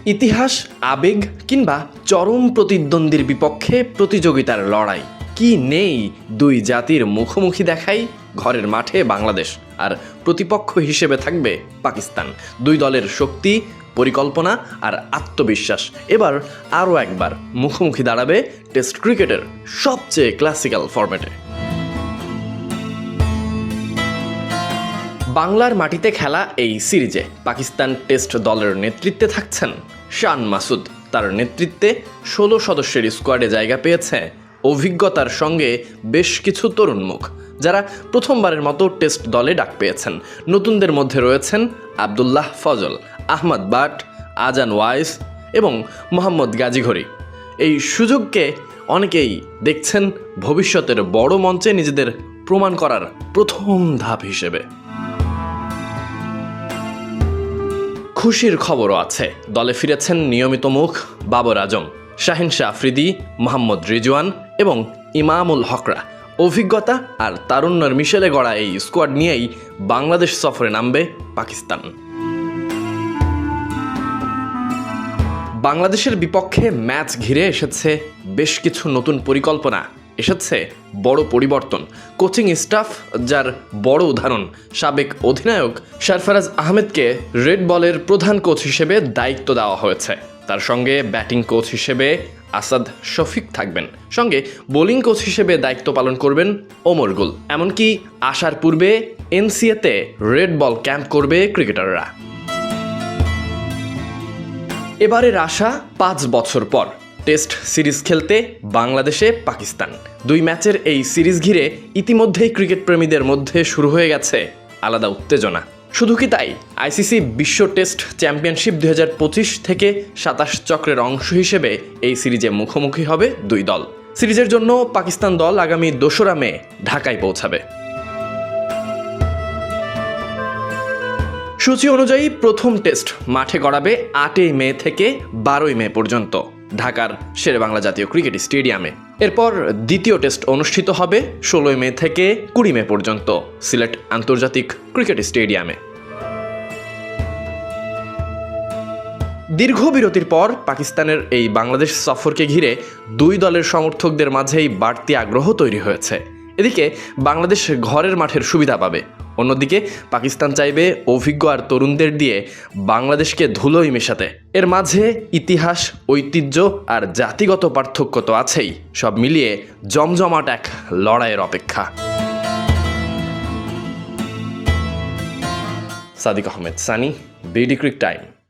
ইতিহাস, আবেগ কিংবা চরম প্রতিদ্বন্দ্বীর বিপক্ষে প্রতিযোগিতার লড়াই কি নেই দুই জাতির মুখোমুখি দেখাই ঘরের মাঠে বাংলাদেশ আর প্রতিপক্ষ হিসেবে থাকবে পাকিস্তান। দুই দলের শক্তি, পরিকল্পনা আর আত্মবিশ্বাস এবার আরও একবার মুখোমুখি দাঁড়াবে টেস্ট ক্রিকেটের সবচেয়ে ক্লাসিক্যাল ফরম্যাটে। বাংলার মাটিতে খেলা এই সিরিজে পাকিস্তান টেস্ট দলের নেতৃত্বে থাকছেন শান মাসুদ। তার নেতৃত্বে 16 সদস্যের স্কোয়াডে জায়গা পেয়েছে অভিজ্ঞতার সঙ্গে বেশ কিছু তরুণ মুখ, যারা প্রথমবারের মতো টেস্ট দলে ডাক পেয়েছেন। নতুনদের মধ্যে রয়েছেন আবদুল্লাহ ফজল, আহমদ বাট, আজান ওয়াইস এবং মোহাম্মদ গাজীঘড়ি। এই সুযোগকে অনেকেই দেখছেন ভবিষ্যতের বড় মঞ্চে নিজেদের প্রমাণ করার প্রথম ধাপ হিসেবে। খুশির খবরও আছে, দলে ফিরেছেন নিয়মিত মুখ বাবর আজম, শাহিন শাহ আফ্রিদি, মোহাম্মদ রিজওয়ান এবং ইমামুল হকরা। অভিজ্ঞতা আর তারুণ্যের মিশেলে গড়া এই স্কোয়াড নিয়েই বাংলাদেশ সফরে নামবে পাকিস্তান। বাংলাদেশের বিপক্ষে ম্যাচ ঘিরে এসেছে বেশ কিছু নতুন পরিকল্পনা, এসেছে বড় পরিবর্তন। কোচিং স্টাফ, যার বড় উদাহরণ সাবেক অধিনায়ক সরফরাজ আহমেদকে রেড বলের প্রধান কোচ হিসেবে দায়িত্ব দেওয়া হয়েছে। তার সঙ্গে ব্যাটিং কোচ হিসেবে আসাদ শফিক থাকবেন, সঙ্গে বোলিং কোচ হিসেবে দায়িত্ব পালন করবেন ওমর গুল। এমনকি আসার পূর্বে এনসিএতে রেড বল ক্যাম্প করবে ক্রিকেটাররা। এবারের আশা 5 বছর পর টেস্ট সিরিজ খেলতে বাংলাদেশে পাকিস্তান। 2 ম্যাচের এই সিরিজ ঘিরে ইতিমধ্যেই ক্রিকেট প্রেমীদের মধ্যে শুরু হয়ে গেছে আলাদা উত্তেজনা। শুধু কি তাই, আইসিসি বিশ্ব টেস্ট চ্যাম্পিয়নশিপ 2025 থেকে 27 চক্রের অংশ হিসেবে এই সিরিজে মুখোমুখি হবে 2 দল। সিরিজের জন্য পাকিস্তান দল আগামী 2রা মে ঢাকায় পৌঁছাবে। সূচি অনুযায়ী প্রথম টেস্ট মাঠে গড়াবে 8 মে থেকে 12 মে পর্যন্ত ঢাকার শেরেবাংলা জাতীয় ক্রিকেট স্টেডিয়ামে। এরপর দ্বিতীয় টেস্ট অনুষ্ঠিত হবে 16 মে থেকে 20 মে পর্যন্ত সিলেট আন্তর্জাতিক ক্রিকেট স্টেডিয়ামে। দীর্ঘ বিরতির পর পাকিস্তানের এই বাংলাদেশ সফরকে ঘিরে 2 দলের সমর্থকদের মাঝেই বাড়তি আগ্রহ তৈরি হয়েছে। এদিকে বাংলাদেশ ঘরের মাঠের সুবিধা পাবে, অন্যদিকে পাকিস্তান চাইবে অভিজ্ঞ আর তরুণদের দিয়ে বাংলাদেশকে ধুলোয় মেশাতে। এর মাঝে ইতিহাস, ঐতিহ্য আর জাতিগত পার্থক্য তো আছেই, সব মিলিয়ে জমজমাট এক লড়াইয়ের অপেক্ষা। Sadik Ahmed Sunny, BD cric time.